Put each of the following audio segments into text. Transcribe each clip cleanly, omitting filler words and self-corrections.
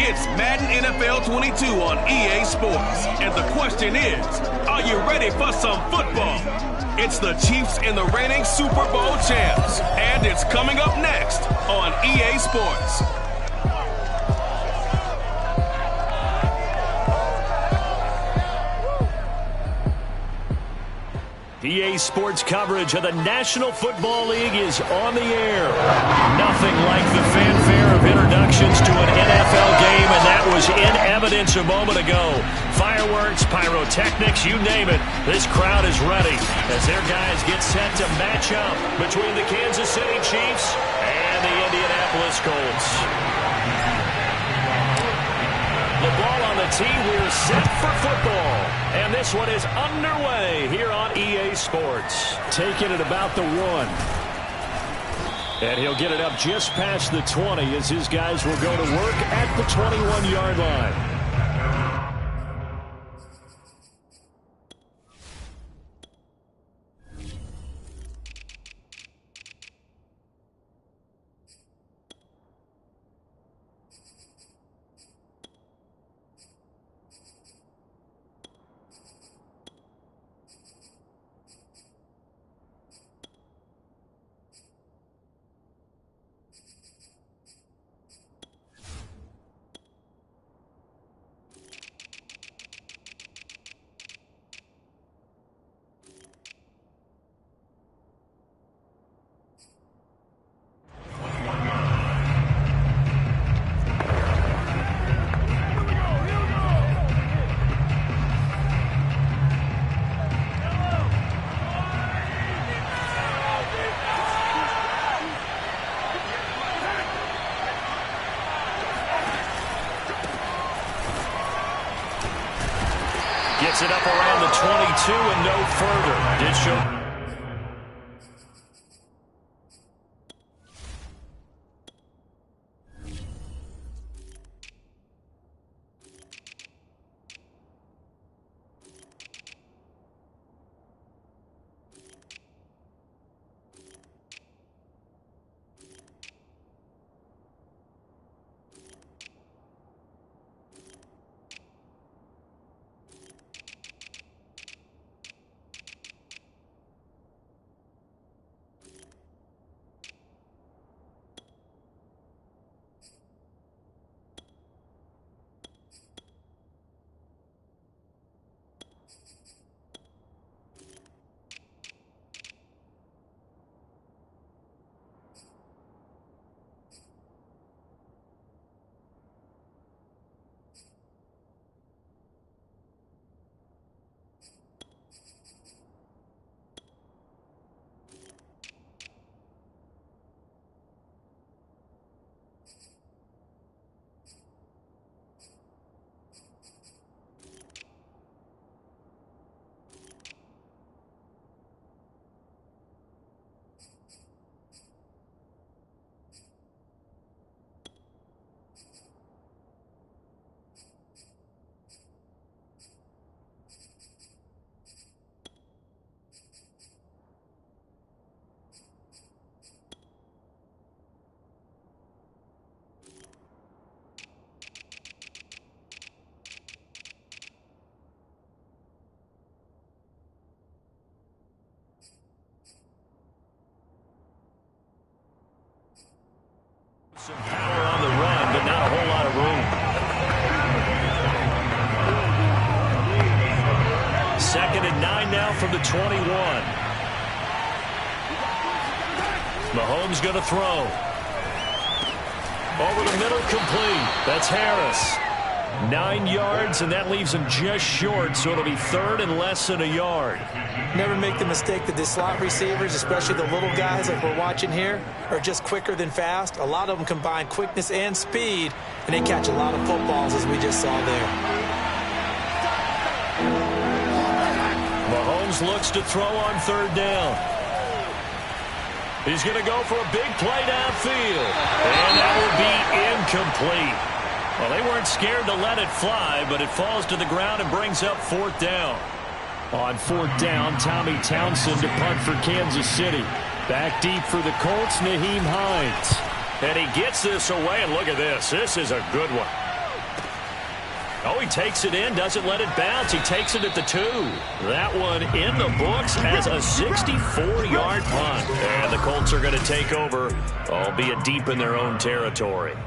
It's Madden NFL 22 on EA Sports. And the question is, are you ready for some football? It's the Chiefs and the reigning Super Bowl champs. And it's coming up next on EA Sports. EA Sports coverage of the National Football League is on the air. Nothing like the fanfare of introductions to an NFL game, and that was in evidence a moment ago. Fireworks, pyrotechnics, you name it. This crowd is ready as their guys get set to match up between the Kansas City Chiefs and the Indianapolis Colts. The ball on the tee, we're set for football. And this one is underway here on EA Sports. Taking it about the 1. And he'll get it up just past the 20 as his guys will go to work at the 21-yard line. Gets it up around the 22 and no further. Did show. Some power on the run, but not a whole lot of room. Second and 9 now from the 21. Mahomes going to throw. Over the middle, complete. That's Harris. 9 yards, and that leaves him just short, so it'll be third and less than a yard. Never make the mistake that the slot receivers, especially the little guys like we're watching here, are just quicker than fast. A lot of them combine quickness and speed, and they catch a lot of footballs, as we just saw there. Mahomes looks to throw on third down. He's going to go for a big play downfield, and that will be incomplete. Well, they weren't scared to let it fly, but it falls to the ground and brings up fourth down. On fourth down, Tommy Townsend to punt for Kansas City. Back deep for the Colts, Nyheim Hines. And he gets this away, and look at this. This is a good one. Oh, he takes it in, doesn't let it bounce. He takes it at the 2. That one in the books as a 64-yard punt. And the Colts are going to take over, albeit deep in their own territory.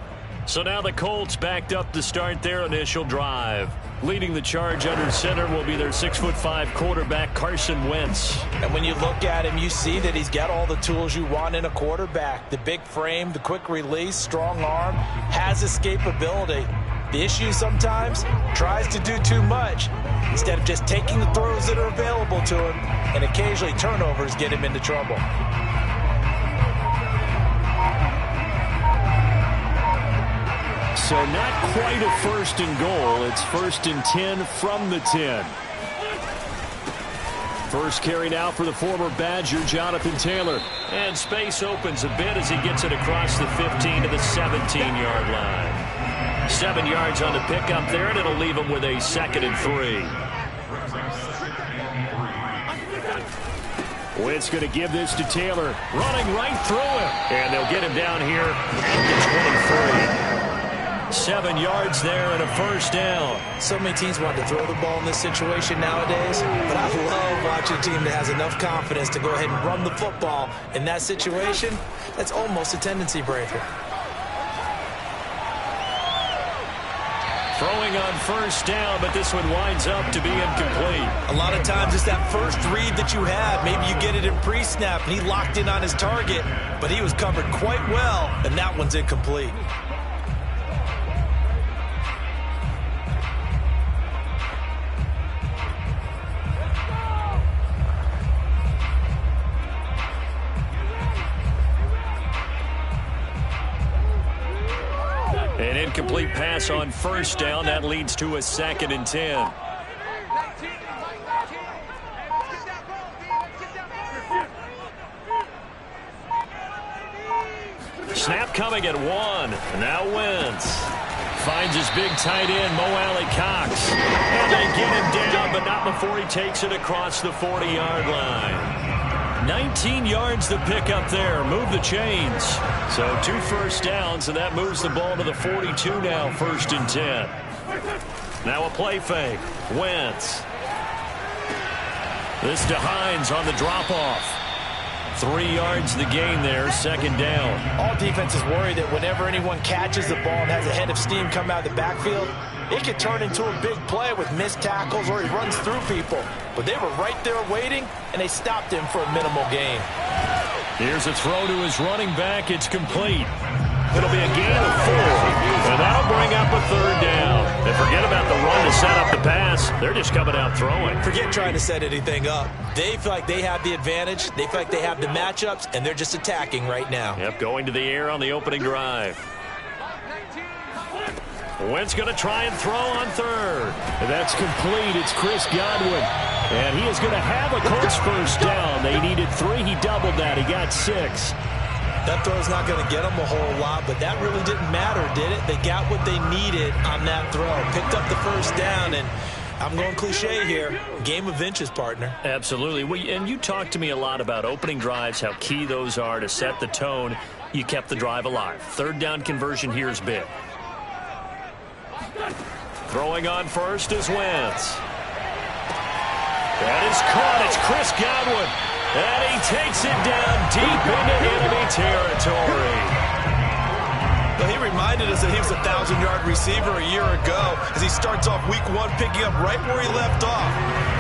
So now the Colts backed up to start their initial drive. Leading the charge under center will be their 6'5" quarterback, Carson Wentz. And when you look at him, you see that he's got all the tools you want in a quarterback. The big frame, the quick release, strong arm, has escapability. The issue sometimes tries to do too much instead of just taking the throws that are available to him, and occasionally turnovers get him into trouble. So not quite a 1st and goal. It's 1st and 10 from the 10. First carry now for the former Badger, Jonathan Taylor. And space opens a bit as he gets it across the 15 to the 17-yard line. 7 yards on the pickup there, and it'll leave him with a 2nd and 3. Wentz going to give this to Taylor, running right through him. And they'll get him down here at the 23. 7 yards there and a 1st down. So many teams want to throw the ball in this situation nowadays, but I love watching a team that has enough confidence to go ahead and run the football. In that situation, that's almost a tendency breaker. Throwing on 1st down, but this one winds up to be incomplete. A lot of times it's that first read that you have. Maybe you get it in pre-snap, and he locked in on his target, but he was covered quite well, and that one's incomplete. An incomplete pass on 1st down. That leads to a 2nd and 10. Snap coming at 1. Now Wentz finds his big tight end, Mo Alley-Cox. And they get him down, but not before he takes it across the 40-yard line. 19 yards to pick up there. Move the chains. So 2 1st downs, and that moves the ball to the 42 now, 1st and 10. Now a play fake. Wentz. This to Hines on the drop-off. 3 yards the gain there, 2nd down. All defenses worry that whenever anyone catches the ball and has a head of steam come out of the backfield, it could turn into a big play with missed tackles or he runs through people. But they were right there waiting, and they stopped him for a minimal gain. Here's a throw to his running back. It's complete. It'll be a gain of 4, and that'll bring up a 3rd down. And forget about the run to set up the pass. They're just coming out throwing. Forget trying to set anything up. They feel like they have the advantage. They feel like they have the matchups, and they're just attacking right now. Yep, going to the air on the opening drive. Wentz going to try and throw on 3rd. That's complete. It's Chris Godwin. And he is going to have a Colts 1st down. They needed 3. He doubled that. He got 6. That throw's not going to get them a whole lot, but that really didn't matter, did it? They got what they needed on that throw. Picked up the 1st down, and I'm going cliche here. Game of inches, partner. Absolutely. And you talked to me a lot about opening drives, how key those are to set the tone. You kept the drive alive. 3rd down conversion here is big. Throwing on 1st is Wentz. That is caught. It's Chris Godwin. And he takes it down deep into enemy territory. Well, he reminded us that he was a 1,000-yard receiver a year ago as he starts off week 1 picking up right where he left off.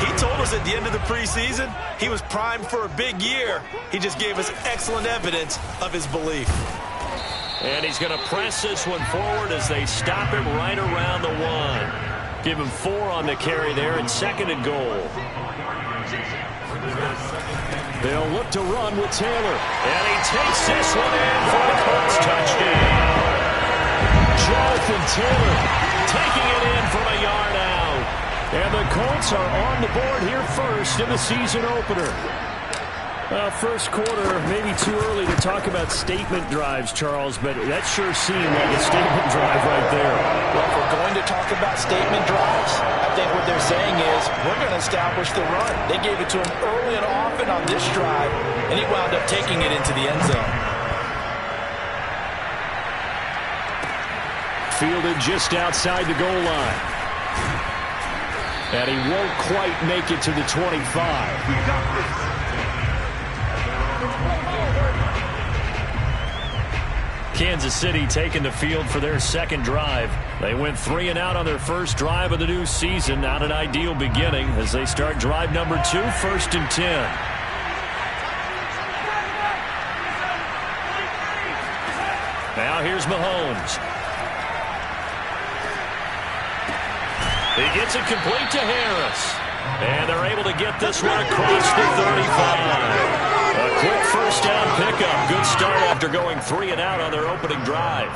He told us at the end of the preseason he was primed for a big year. He just gave us excellent evidence of his belief. And he's going to press this one forward as they stop him right around the 1. Give him 4 on the carry there and 2nd and goal. They'll look to run with Taylor. And he takes this one in for the Colts touchdown. Jonathan Taylor taking it in from a yard out. And the Colts are on the board here first in the season opener. Well, first quarter, maybe too early to talk about statement drives, Charles, but that sure seemed like a statement drive right there. Well, if we're going to talk about statement drives, I think what they're saying is we're going to establish the run. They gave it to him early and often on this drive, and he wound up taking it into the end zone. Fielded just outside the goal line. And he won't quite make it to the 25. Kansas City taking the field for their second drive. They went 3 and out on their first drive of the new season. Not an ideal beginning as they start drive number 2, 1st and 10. Now here's Mahomes. He gets it complete to Harris. And they're able to get this one across the 35. A quick first down pickup. Good start after going 3 and out on their opening drive.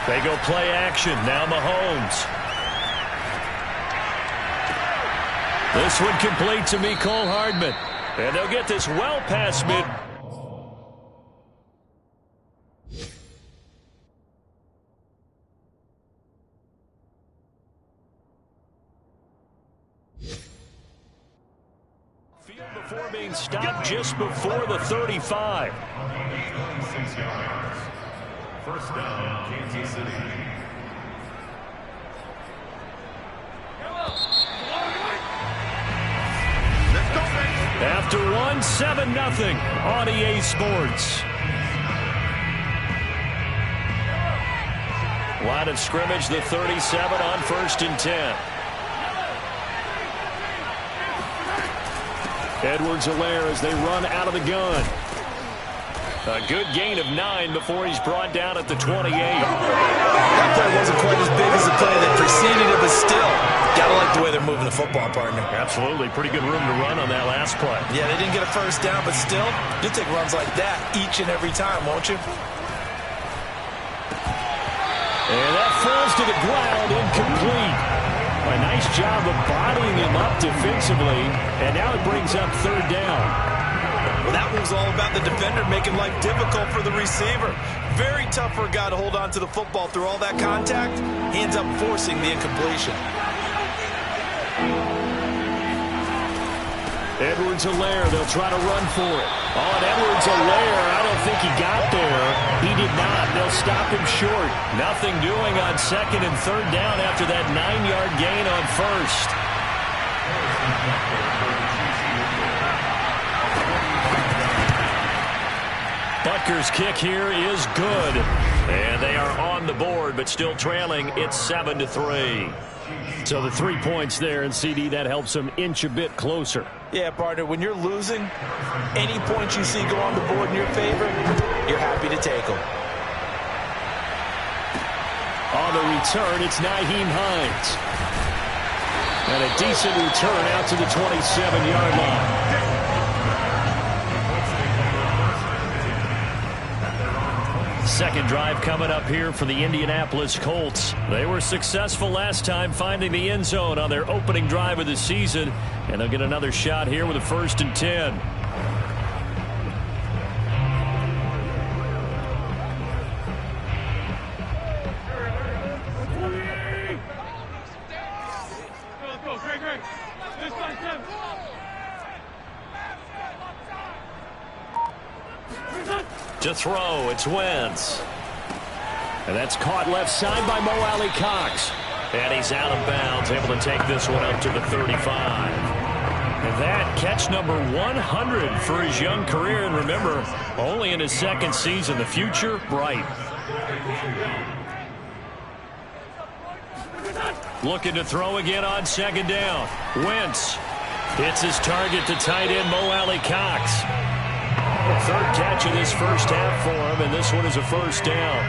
They go play action. Now Mahomes. This one complete to Mecole Hardman. And they'll get this well past mid. Before being stopped just before the 35. 6 yards. First down, Kansas City. After 1, 7-0 on EA Sports. Line of scrimmage, the 37 on 1st and 10. Edwards-Helaire as they run out of the gun. A good gain of 9 before he's brought down at the 28. That play wasn't quite as big as the play that preceded it, but still, gotta like the way they're moving the football, partner. Absolutely. Pretty good room to run on that last play. Yeah, they didn't get a first down, but still, you'll take runs like that each and every time, won't you? And that falls to the ground, incomplete. A nice job of bodying him up defensively, and now it brings up 3rd down. Well, that was all about the defender making life difficult for the receiver. Very tough for a guy to hold on to the football through all that contact. He ends up forcing the incompletion. Edwards-Helaire, they'll try to run for it. On Edwards-Helaire, I don't think he got there. He did not. They'll stop him short. Nothing doing on 2nd and 3rd down after that 9-yard gain on 1st. Butker's kick here is good. And they are on the board, but still trailing. It's 7-3. So the 3 points there, and CD, that helps them inch a bit closer. Yeah, partner, when you're losing, any points you see go on the board in your favor, you're happy to take them. On the return, it's Nyheim Hines. And a decent return out to the 27-yard line. Second drive coming up here for the Indianapolis Colts. They were successful last time finding the end zone on their opening drive of the season, and they'll get another shot here with a 1st and 10. To throw, it's Wentz. And that's caught left side by Mo Alley-Cox. And he's out of bounds, able to take this one up to the 35. And that catch number 100 for his young career. And remember, only in his 2nd season. The future, bright. Looking to throw again on 2nd down. Wentz hits his target to tight end Mo Alley-Cox. 3rd catch of this first half for him, and this one is a 1st down.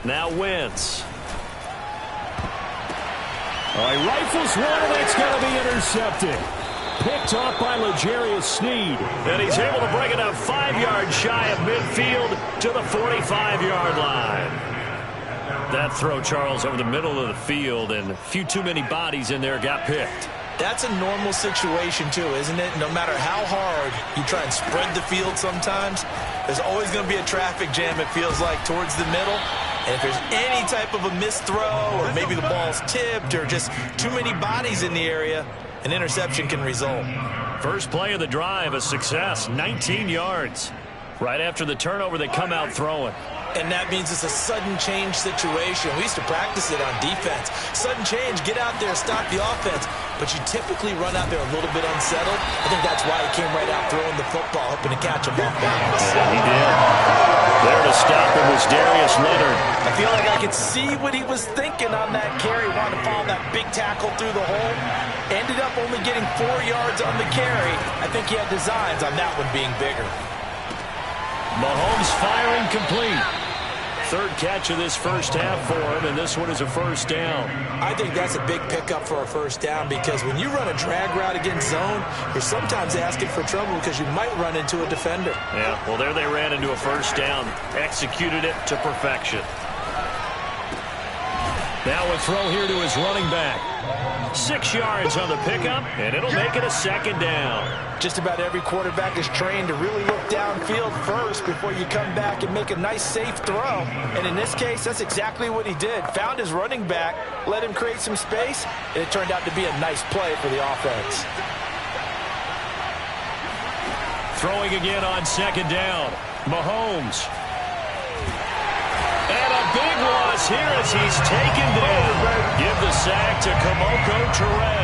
Now Wentz. He rifles one, and that's going to be intercepted. Picked off by L'Jarius Sneed. And he's able to bring it up 5 yards shy of midfield to the 45-yard line. That throw, Charles, over the middle of the field, and a few too many bodies in there got picked. That's a normal situation, too, isn't it? No matter how hard you try and spread the field sometimes, there's always going to be a traffic jam, it feels like, towards the middle. And if there's any type of a missed throw or maybe the ball's tipped or just too many bodies in the area, an interception can result. First play of the drive, a success, 19 yards. Right after the turnover, they come out throwing. And that means it's a sudden change situation. We used to practice it on defense. Sudden change, get out there, stop the offense. But you typically run out there a little bit unsettled. I think that's why he came right out throwing the football, hoping to catch him off balance. Yeah, he did. There to stop him was Darius Leonard. I feel like I could see what he was thinking on that carry. Wanted to follow that big tackle through the hole. Ended up only getting 4 yards on the carry. I think he had designs on that one being bigger. Mahomes firing complete. Third catch of this first half for him, and this one is a first down. I think that's a big pickup for a first down because when you run a drag route against zone, you're sometimes asking for trouble because you might run into a defender. Yeah, well, there they ran into a first down. Executed it to perfection. Now a throw here to his running back. 6 yards on the pickup, and it'll make it a second down. Just about every quarterback is trained to really look downfield first before you come back and make a nice, safe throw. And in this case, that's exactly what he did. Found his running back, let him create some space, and it turned out to be a nice play for the offense. Throwing again on second down. Mahomes. And a big loss here as he's taken down. Give the sack to Kemoko Turay.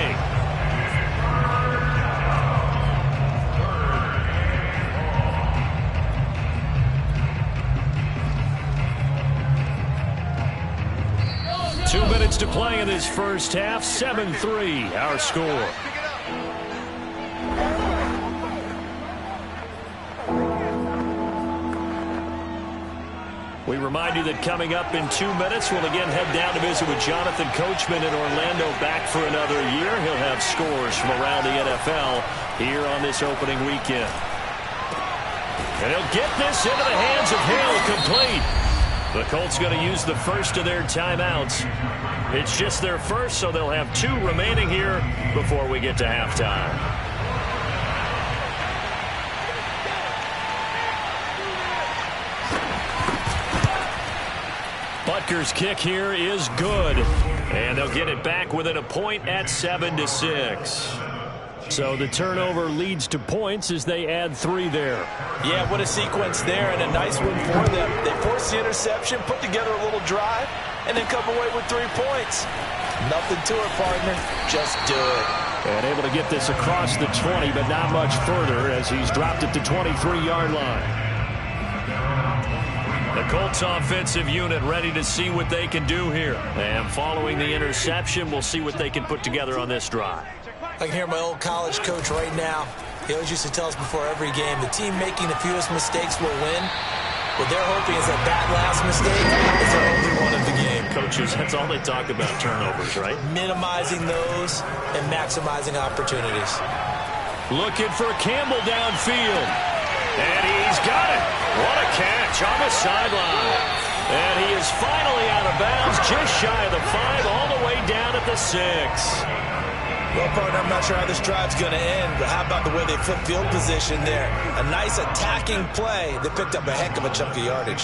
To play in this first half, 7-3, our score. We remind you that coming up in 2 minutes, we'll again head down to visit with Jonathan Coachman in Orlando, back for another year. He'll have scores from around the NFL here on this opening weekend. And he'll get this into the hands of Hill, complete. The Colts going to use the first of their timeouts. It's just their first, so they'll have 2 remaining here before we get to halftime. Butker's kick here is good. And they'll get it back within a point at 7-6. So the turnover leads to points as they add 3 there. Yeah, what a sequence there, and a nice one for them. They force the interception, put together a little drive, and then come away with 3 points. Nothing to it, partner. Just do it. And able to get this across the 20, but not much further as he's dropped it to 23-yard line. The Colts offensive unit ready to see what they can do here. And following the interception, we'll see what they can put together on this drive. I can hear my old college coach right now. He always used to tell us before every game, the team making the fewest mistakes will win. What they're hoping is that last mistake is their only one of the game. Coaches, that's all they talk about, turnovers, right? Minimizing those and maximizing opportunities. Looking for Campbell downfield. And he's got it. What a catch on the sideline. And he is finally out of bounds, just shy of the 5, all the way down at the 6. Well, partner, I'm not sure how this drive's going to end, but how about the way they flip field position there? A nice attacking play that picked up a heck of a chunk of yardage.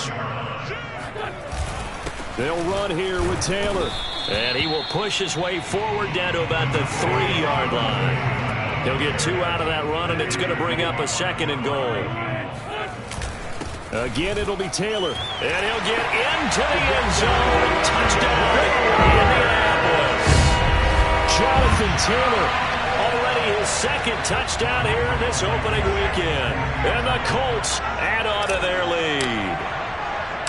They'll run here with Taylor. And he will push his way forward down to about the 3-yard line. He'll get 2 out of that run, and it's going to bring up a 2nd and goal. Again, it'll be Taylor. And he'll get into the end zone. Touchdown, Indianapolis. Jonathan Taylor, already his 2nd touchdown here in this opening weekend. And the Colts add on to their lead.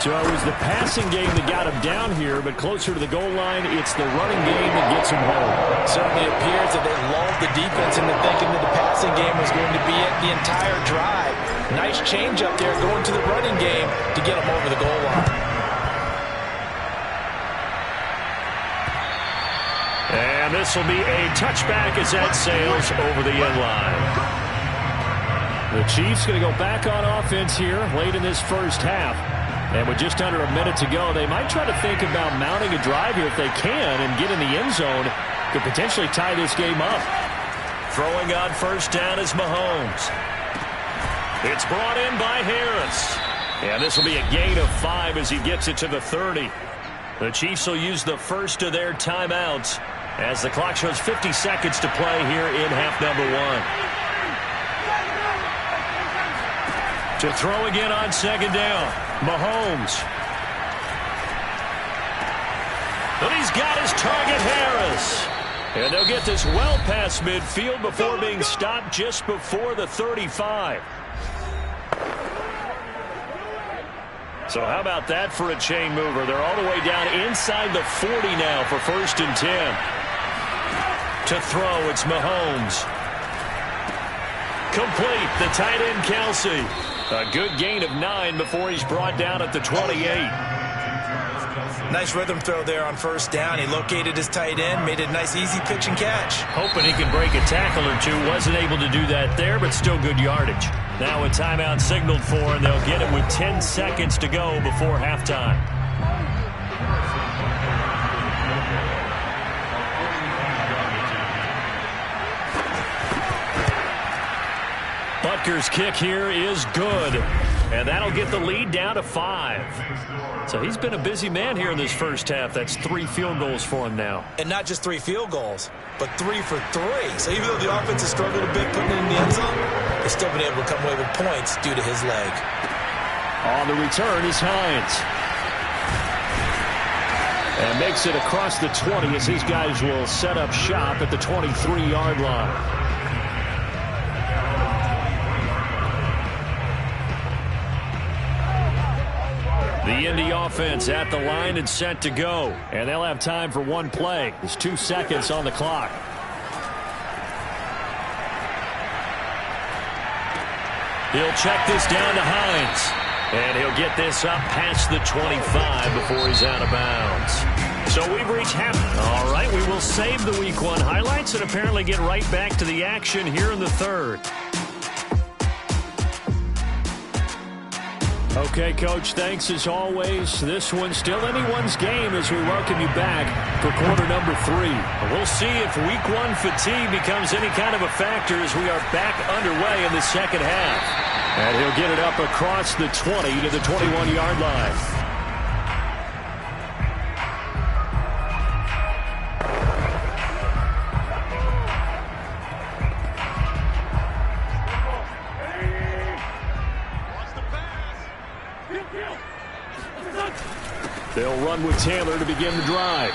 So it was the passing game that got him down here, but closer to the goal line, it's the running game that gets him home. Certainly appears that they lulled the defense into thinking that the passing game was going to be it the entire drive. Nice change up there going to the running game to get him over the goal line. And this will be a touchback as that sails over the end line. The Chiefs going to go back on offense here late in this first half. And with just under a minute to go, they might try to think about mounting a drive here if they can and get in the end zone. Could potentially tie this game up. Throwing on first down is Mahomes. It's brought in by Harris. And this will be a gain of 5 as he gets it to the 30. The Chiefs will use the first of their timeouts as the clock shows 50 seconds to play here in half number 1. To throw again on second down, Mahomes. And he's got his target, Harris. And they'll get this well past midfield before being stopped just before the 35. So how about that for a chain mover? They're all the way down inside the 40 now for 1st and 10. To throw, it's Mahomes. Complete, the tight end Kelsey. A good gain of 9 before he's brought down at the 28. Nice rhythm throw there on 1st down. He located his tight end, made a nice easy pitch and catch. Hoping he can break a tackle or two. Wasn't able to do that there, but still good yardage. Now a timeout signaled for, and they'll get it with 10 seconds to go before halftime. Butker's kick here is good, and that'll get the lead down to 5. So he's been a busy man here in this first half. That's 3 field goals for him now. And not just 3 field goals, but 3 for 3. So even though the offense has struggled a bit putting it in the end zone, they've still been able to come away with points due to his leg. On the return is Hines. And makes it across the 20 as these guys will set up shop at the 23-yard line. The Indy offense at the line and set to go. And they'll have time for one play. There's 2 seconds on the clock. He'll check this down to Hines. And he'll get this up past the 25 before he's out of bounds. So we've reached half. All right, we will save the Week 1 highlights and apparently get right back to the action here in the third. Okay, Coach, thanks as always. This one's still anyone's game as we welcome you back for quarter number 3. We'll see if Week 1 fatigue becomes any kind of a factor as we are back underway in the second half. And he'll get it up across the 20 to the 21-yard line. They'll run with Taylor to begin the drive.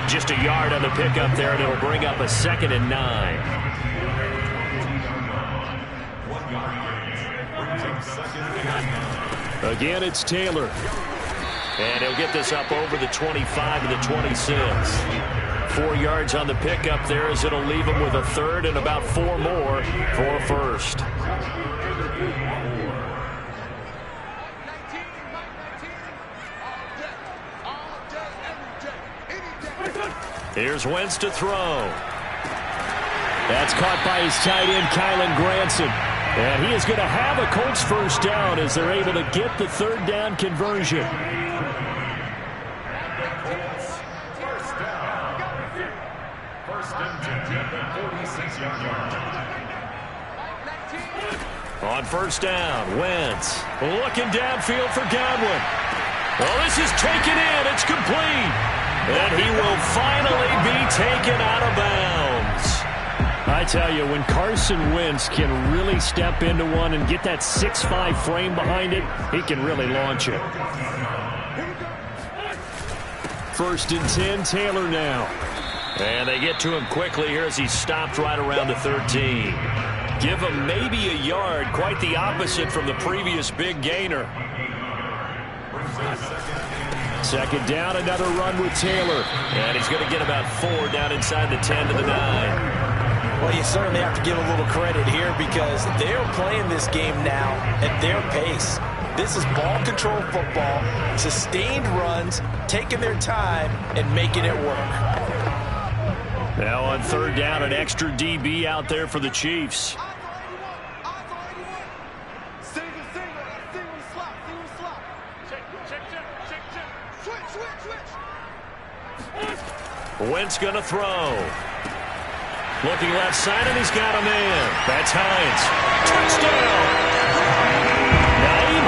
Just a yard on the pickup there, and it'll bring up a 2nd and 9. Again, it's Taylor. And he'll get this up over the 25 to the 26. 4 yards on the pickup there as it'll leave him with a 3rd and about 4 more for a 1st. Here's Wentz to throw. That's caught by his tight end, Kylen Granson. And he is going to have a Colts 1st down as they're able to get the 3rd down conversion. 1st down. 1st and 10 at the 46-yard line. On 1st down, Wentz looking downfield for Godwin. Well, this is taken in. It's complete. And he will finally be taken out of bounds. I tell you, when Carson Wentz can really step into one and get that 6'5" frame behind it, he can really launch it. 1st and 10, Taylor now. And they get to him quickly here as he's stopped right around the 13. Give him maybe a yard, quite the opposite from the previous big gainer. 2nd down, another run with Taylor. And he's going to get about 4 down inside the 10 to the 9. Well, you certainly have to give a little credit here because they're playing this game now at their pace. This is ball control football, sustained runs, taking their time, and making it work. Now on 3rd down, an extra DB out there for the Chiefs. Wentz going to throw. Looking left side, and he's got a man. That's Hines. Touchdown! Nyheim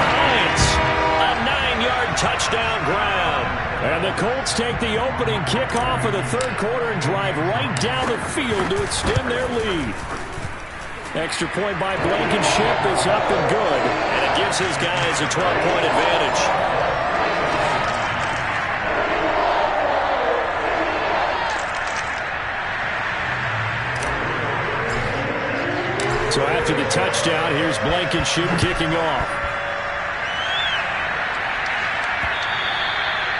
touchdown ground. And the Colts take the opening kickoff of the third quarter and drive right down the field to extend their lead. Extra point by Blankenship is up and good. And it gives his guys a 12-point advantage. So after the touchdown, here's Blankenship kicking off.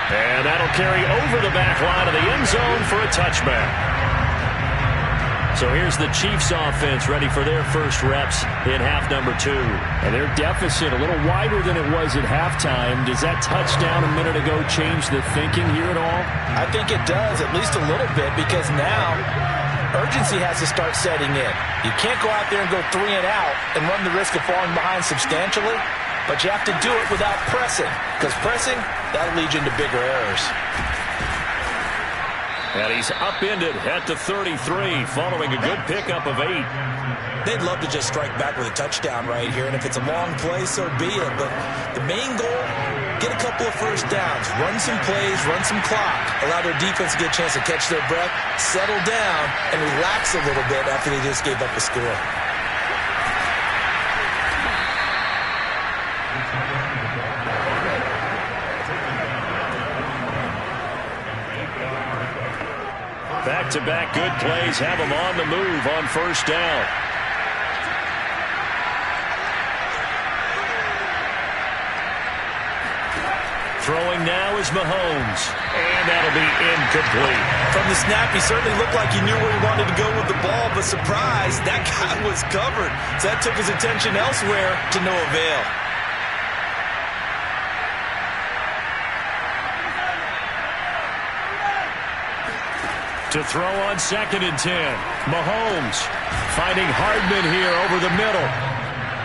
And that'll carry over the back line of the end zone for a touchback. So here's the Chiefs offense ready for their first reps in half number 2. And their deficit a little wider than it was at halftime. Does that touchdown a minute ago change the thinking here at all? I think it does, at least a little bit, because now urgency has to start setting in. You can't go out there and go 3 and out and run the risk of falling behind substantially, but you have to do it without pressing, because pressing, that'll lead you into bigger errors. And he's upended at the 33 following a good pickup of 8. They'd love to just strike back with a touchdown right here, and if it's a long play, so be it. But the main goal, get a couple of first downs, run some plays, run some clock, allow their defense to get a chance to catch their breath, settle down, and relax a little bit after they just gave up a score. Back-to-back good plays have them on the move on first down. Throwing now is Mahomes, and that'll be incomplete. From the snap, he certainly looked like he knew where he wanted to go with the ball, but surprise, that guy was covered. So that took his attention elsewhere to no avail. To throw on 2nd and 10. Mahomes finding Hardman here over the middle.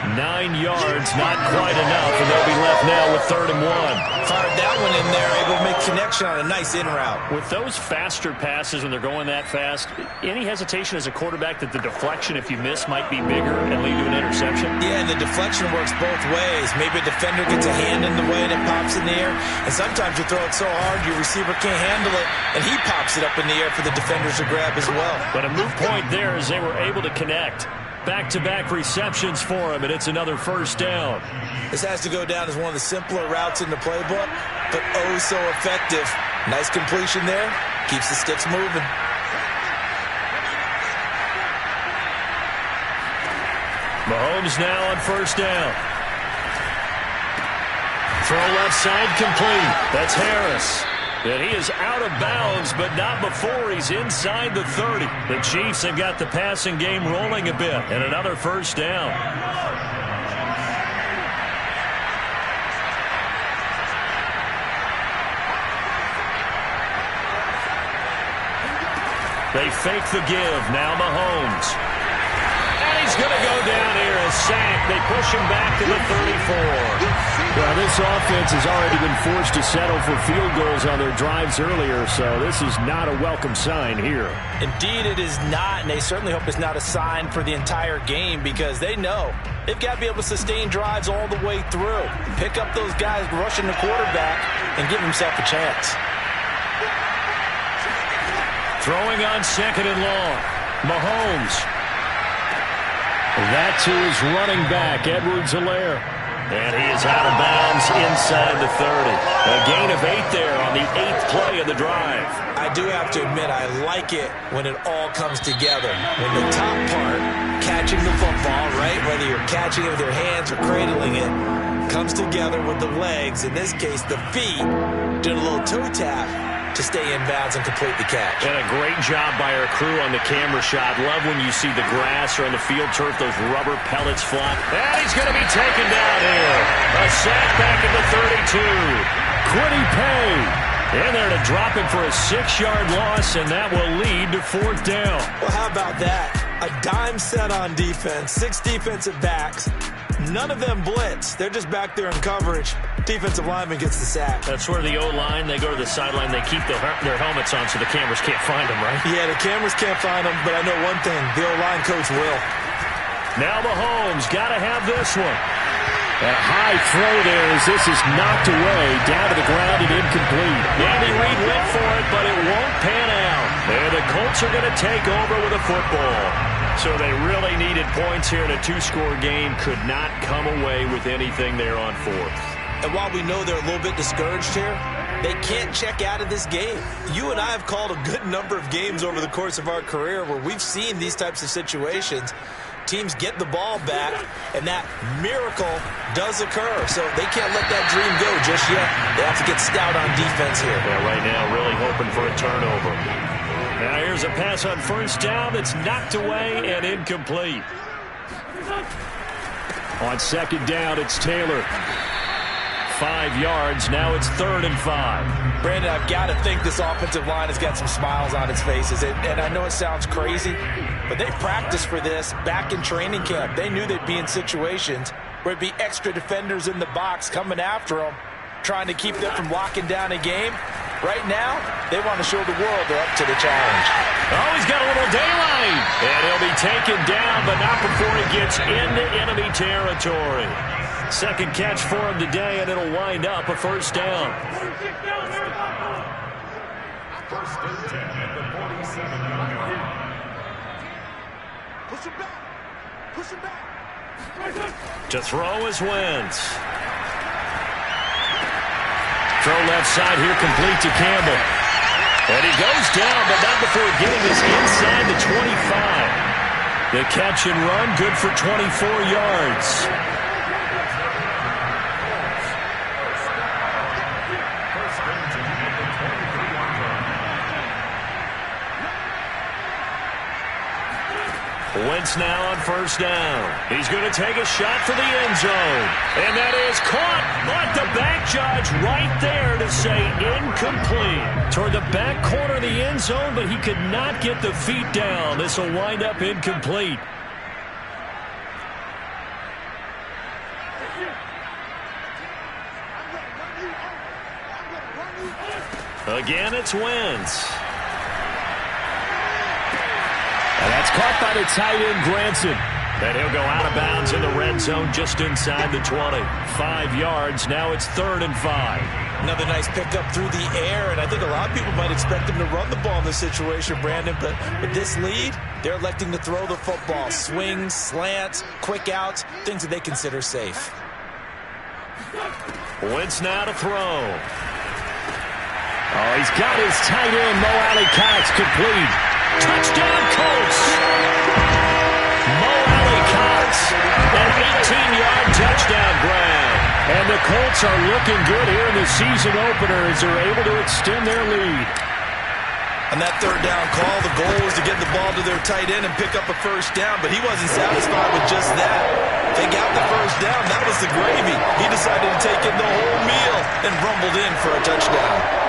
9 yards, not quite enough, and they'll be left now with 3rd and 1. Fired that one in there, able to make connection on a nice in route. With those faster passes when they're going that fast, any hesitation as a quarterback that the deflection, if you miss, might be bigger and lead to an interception? Yeah, and the deflection works both ways. Maybe a defender gets a hand in the way and it pops in the air, and sometimes you throw it so hard your receiver can't handle it, and he pops it up in the air for the defenders to grab as well. But a moot point there as they were able to connect. Back-to-back receptions for him, and it's another first down. This has to go down as one of the simpler routes in the playbook, but oh so effective. Nice completion there. Keeps the sticks moving. Mahomes now on first down. Throw left side complete. That's Harris. And he is out of bounds, but not before he's inside the 30. The Chiefs have got the passing game rolling a bit, and another first down. They fake the give. Now Mahomes. And he's going to go down here. A sack. They push him back to the 34. Well, this offense has already been forced to settle for field goals on their drives earlier, so this is not a welcome sign here. Indeed, it is not, and they certainly hope it's not a sign for the entire game because they know they've got to be able to sustain drives all the way through. Pick up those guys rushing the quarterback and give himself a chance. Throwing on 2nd and long. Mahomes. That to his running back, Edwards-Helaire. And he is out of bounds inside the 30. A gain of 8 there on the 8th play of the drive. I do have to admit, I like it when it all comes together. When the top part, catching the football, right, whether you're catching it with your hands or cradling it, comes together with the legs, in this case the feet, doing a little toe tap to stay in bounds and complete the catch. And a great job by our crew on the camera shot. Love when you see the grass or on the field turf, those rubber pellets fly. And he's going to be taken down here. A sack back at the 32. Kwity Paye in there to drop him for a 6-yard loss, and that will lead to 4th down. Well, how about that? A dime set on defense, 6 defensive backs. None of them blitz. They're just back there in coverage. Defensive lineman gets the sack. That's where the O-line, they go to the sideline, they keep their helmets on so the cameras can't find them, right? Yeah, the cameras can't find them, but I know one thing, the O-line coach will. Now Mahomes got to have this one. And a high throw there as this is knocked away, down to the ground and incomplete. Andy Reid went for it, but it won't pan out. And the Colts are going to take over with a football. So they really needed points here in a two-score game. Could not come away with anything there on fourth. And while we know they're a little bit discouraged here, they can't check out of this game. You and I have called a good number of games over the course of our career where we've seen these types of situations. Teams get the ball back, and that miracle does occur. So they can't let that dream go just yet. They have to get stout on defense here. Yeah, right now really hoping for a turnover. Now here's a pass on first down that's knocked away and incomplete. On second down, it's Taylor. 5 yards. Now it's 3rd and 5. Brandon, I've got to think this offensive line has got some smiles on its faces. And I know it sounds crazy, but they practiced for this back in training camp. They knew they'd be in situations where it'd be extra defenders in the box coming after them, trying to keep them from locking down a game. Right now, they want to show the world they're up to the challenge. Oh, he's got a little daylight. And he'll be taken down, but not before he gets into enemy territory. Second catch for him today, and it'll wind up a first down. First and 10 at the 47-yard line. Push him back. Push him back. To throw is Wentz. Throw left side here, complete to Campbell. And he goes down, but not before getting this inside the 25. The catch and run, good for 24 yards. Wentz now on first down. He's going to take a shot for the end zone. And that is caught, but the back judge right there to say incomplete. Toward the back corner of the end zone, but he could not get the feet down. This will wind up incomplete. Again, it's Wentz. And that's caught by the tight end, Granson. And he'll go out of bounds in the red zone just inside the 20. 5 yards. Now it's 3rd and 5. Another nice pickup through the air, and I think a lot of people might expect him to run the ball in this situation, Brandon, but with this lead, they're electing to throw the football. Swings, slants, quick outs, things that they consider safe. Wentz now to throw. Oh, he's got his tight end, Mo Alley-Cox, complete. Touchdown, Colts! Mo Alley-Cox, an 18-yard touchdown grab. And the Colts are looking good here in the season opener as they're able to extend their lead. On that third down call, the goal was to get the ball to their tight end and pick up a first down, but he wasn't satisfied with just that. They got the first down. That was the gravy. He decided to take in the whole meal and rumbled in for a touchdown.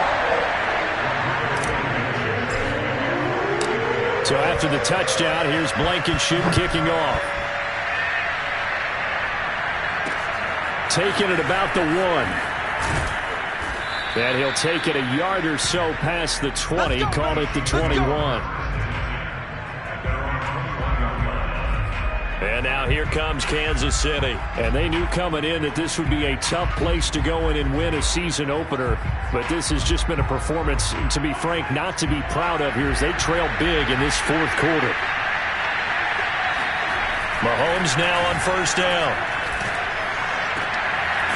So after the touchdown, here's Blankenship kicking off. Taking it about the 1. And he'll take it a yard or so past the 20, call it the 21. And now here comes Kansas City. And they knew coming in that this would be a tough place to go in and win a season opener. But this has just been a performance, to be frank, not to be proud of here as they trail big in this fourth quarter. Mahomes now on first down.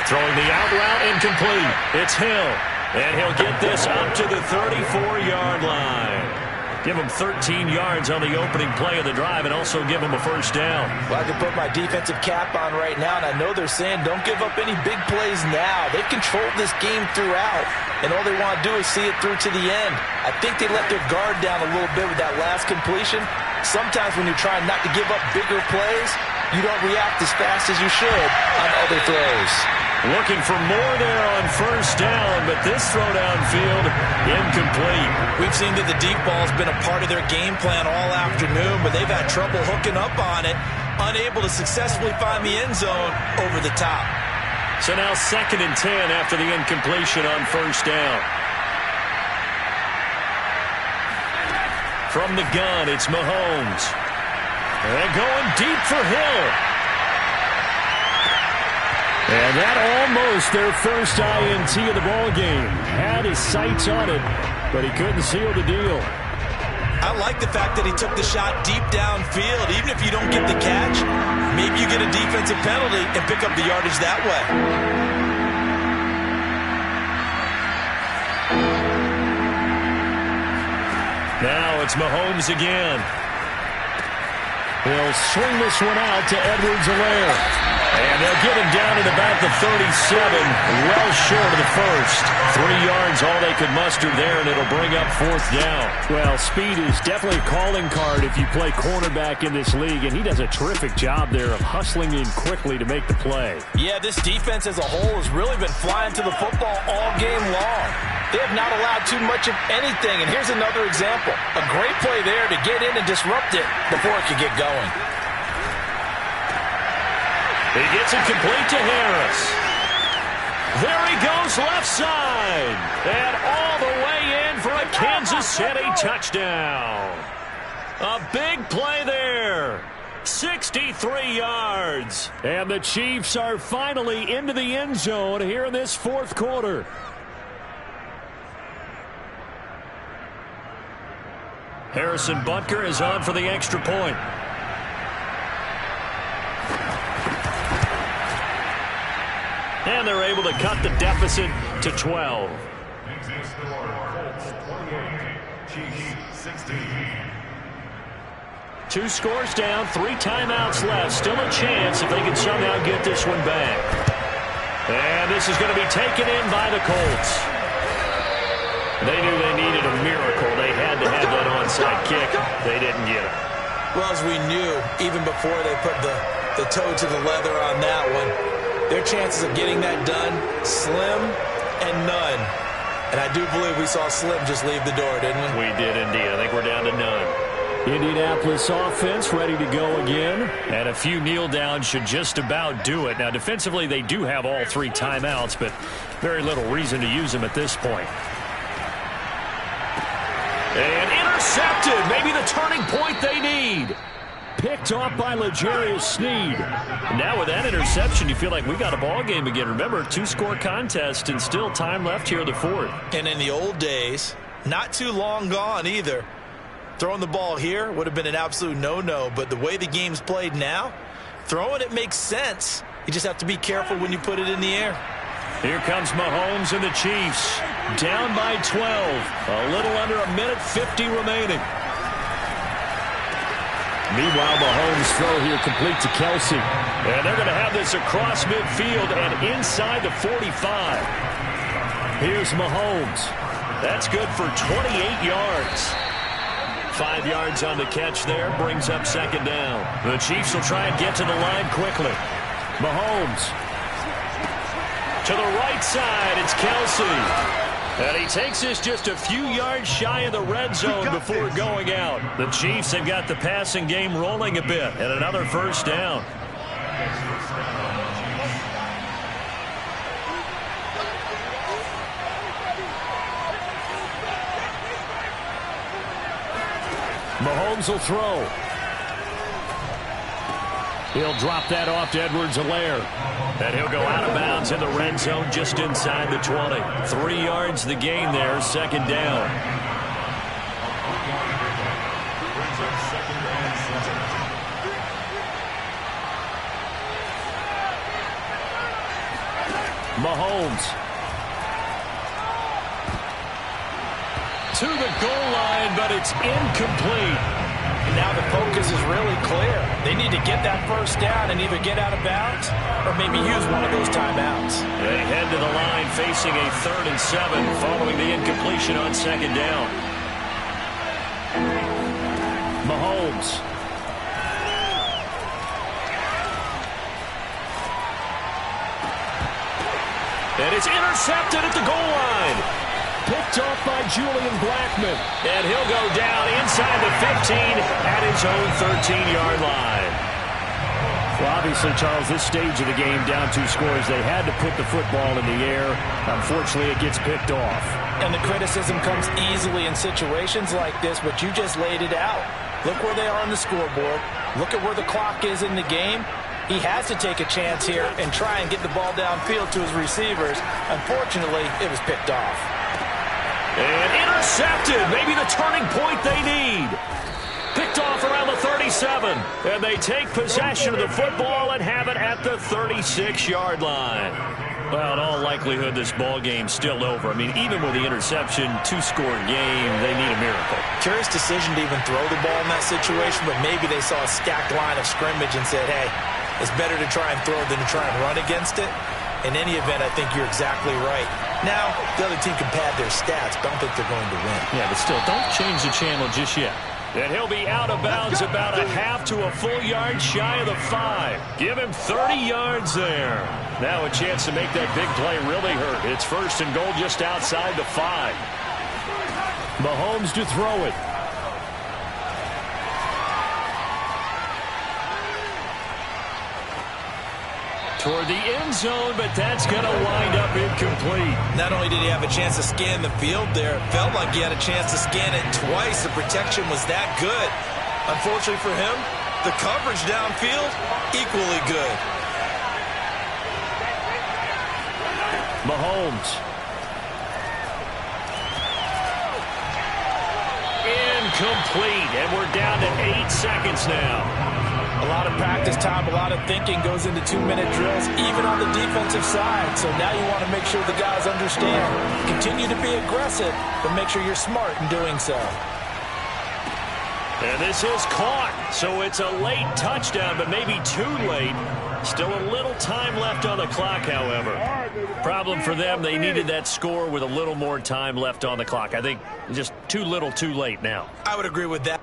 Throwing the out route incomplete. It's Hill. And he'll get this up to the 34-yard line. Give him 13 yards on the opening play of the drive and also give him a first down. Well, I can put my defensive cap on right now, and I know they're saying don't give up any big plays now. They've controlled this game throughout, and all they want to do is see it through to the end. I think they let their guard down a little bit with that last completion. Sometimes when you're trying not to give up bigger plays, you don't react as fast as you should on other throws. Looking for more there on first down, but this throw downfield, incomplete. We've seen that the deep ball's been a part of their game plan all afternoon, but they've had trouble hooking up on it, unable to successfully find the end zone over the top. So now 2nd and 10 after the incompletion on first down. From the gun, it's Mahomes. And going deep for Hill. And that almost their first INT of the ball game. Had his sights on it, but he couldn't seal the deal. I like the fact that he took the shot deep downfield. Even if you don't get the catch, maybe you get a defensive penalty and pick up the yardage that way. Now it's Mahomes again. He'll swing this one out to Edwards-Helaire. And they'll get him down at about the 37, well short of the first. 3 yards, all they could muster there, and it'll bring up 4th down. Well, speed is definitely a calling card if you play cornerback in this league, and he does a terrific job there of hustling in quickly to make the play. Yeah, this defense as a whole has really been flying to the football all game long. They have not allowed too much of anything, and here's another example. A great play there to get in and disrupt it before it could get going. He gets it complete to Harris. There he goes left side. And all the way in for a Kansas City touchdown. A big play there. 63 yards. And the Chiefs are finally into the end zone here in this 4th quarter. Harrison Butker is on for the extra point. And they're able to cut the deficit to 12. Two scores down, 3 timeouts left. Still a chance if they can somehow get this one back. And this is going to be taken in by the Colts. They knew they needed a miracle. They had to have that onside kick. They didn't get it. Well, as we knew, even before they put the toe to the leather on that one, their chances of getting that done, slim and none. And I do believe we saw Slim just leave the door, didn't we? We did indeed. I think we're down to none. Indianapolis offense ready to go again. And a few kneel downs should just about do it. Now, defensively, they do have all 3 timeouts, but very little reason to use them at this point. And intercepted. Maybe the turning point they need. Picked off by L'Jarius Sneed. Now with that interception, you feel like we got a ball game again. Remember, 2-score contest and still time left here in the 4th. And in the old days, not too long gone either, throwing the ball here would have been an absolute no-no. But the way the game's played now, throwing it makes sense. You just have to be careful when you put it in the air. Here comes Mahomes and the Chiefs. Down by 12. A little under a minute 50 remaining. Meanwhile, Mahomes' throw here complete to Kelsey. And they're going to have this across midfield and inside the 45. Here's Mahomes. That's good for 28 yards. 5 yards on the catch there. Brings up 2nd down. The Chiefs will try and get to the line quickly. Mahomes. To the right side, it's Kelsey. And he takes this just a few yards shy of the red zone before going out. The Chiefs have got the passing game rolling a bit. And another 1st down. Mahomes will throw. He'll drop that off to Edwards-Helaire. And he'll go out of bounds in the red zone just inside the 20. 3 yards the gain there, 2nd down. Mahomes. To the goal line, but it's incomplete. And now the focus is really clear. They need to get that 1st down and either get out of bounds or maybe use one of those timeouts. They head to the line facing a 3rd and 7 following the incompletion on 2nd down. Mahomes. And it's intercepted at the goal line. Picked off by Julian Blackmon. And he'll go down inside the 15 at his own 13-yard line. Well, obviously, Charles, this stage of the game, down 2 scores, they had to put the football in the air. Unfortunately, it gets picked off. And the criticism comes easily in situations like this, but you just laid it out. Look where they are on the scoreboard. Look at where the clock is in the game. He has to take a chance here and try and get the ball downfield to his receivers. Unfortunately, it was picked off. And intercepted. Maybe the turning point they need. Picked off around the 37. And they take possession of the football and have it at the 36-yard line. Well, in all likelihood, this ball game's still over. I mean, even with the interception, two-score game, they need a miracle. Curious decision to even throw the ball in that situation, but maybe they saw a stacked line of scrimmage and said, hey, it's better to try and throw than to try and run against it. In any event, I think you're exactly right. Now, the other team can pad their stats, but I don't think they're going to win. Yeah, but still, don't change the channel just yet. And he'll be out of bounds about a half to a full yard shy of the 5. Give him 30 yards there. Now a chance to make that big play really hurt. It's first and goal just outside the 5. Mahomes to throw it. Toward the end zone, but that's going to wind up incomplete. Not only did he have a chance to scan the field there, it felt like he had a chance to scan it twice. The protection was that good. Unfortunately for him, the coverage downfield, equally good. Mahomes. Incomplete, and we're down to 8 seconds now. A lot of practice time, a lot of thinking goes into 2-minute drills, even on the defensive side. So now you want to make sure the guys understand. Continue to be aggressive, but make sure you're smart in doing so. And this is caught, so it's a late touchdown, but maybe too late. Still a little time left on the clock, however. Problem for them, they needed that score with a little more time left on the clock. I think just too little, too late now. I would agree with that.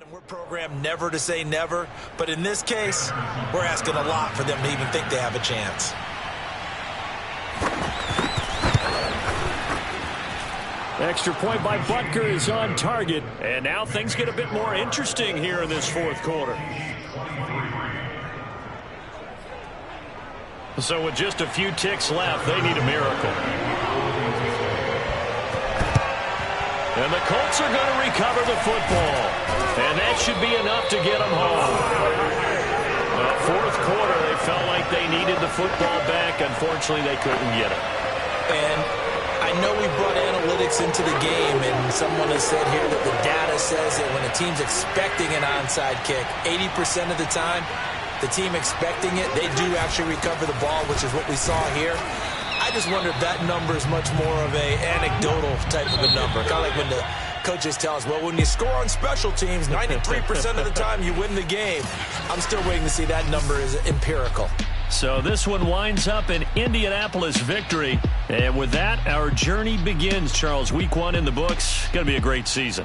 We're programmed never to say never, but in this case, we're asking a lot for them to even think they have a chance. Extra point by Butker is on target, and now things get a bit more interesting here in this fourth quarter. So with just a few ticks left, they need a miracle. And the Colts are going to recover the football. And that should be enough to get them home. Fourth quarter, they felt like they needed the football back. Unfortunately, they couldn't get it. And I know we brought analytics into the game, and someone has said here that the data says that when a team's expecting an onside kick, 80% of the time, the team expecting it, they do actually recover the ball, which is what we saw here. I just wonder if that number is much more of a anecdotal type of a number. Kind of like when the coaches tell us, well, when you score on special teams, 93% of the time you win the game. I'm still waiting to see that number is empirical. So this one winds up an Indianapolis victory. And with that, our journey begins, Charles. Week 1 in the books. Going to be a great season.